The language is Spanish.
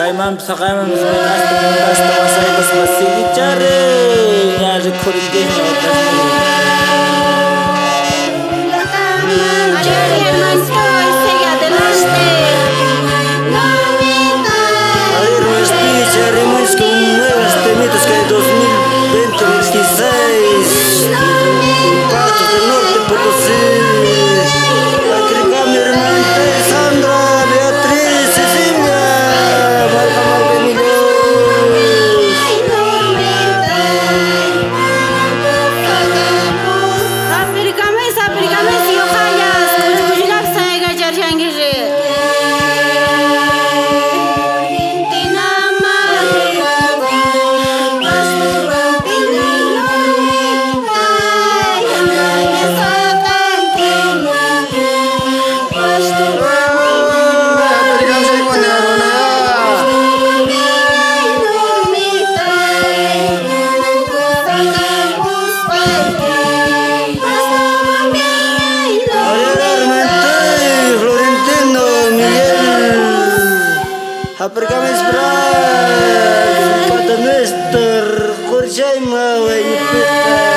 Sakaimam sakaimam semenas masai bos masih dicari nyari kuring Mitos que 2026 Impactos del Norte Potosí Agrega mi hermana Sandra, Beatriz, Cecilia Marca Emilio Aplikame si ojallas Kujulap saya gajar janggiri Pergamis berat pada Mister Kurjaima wa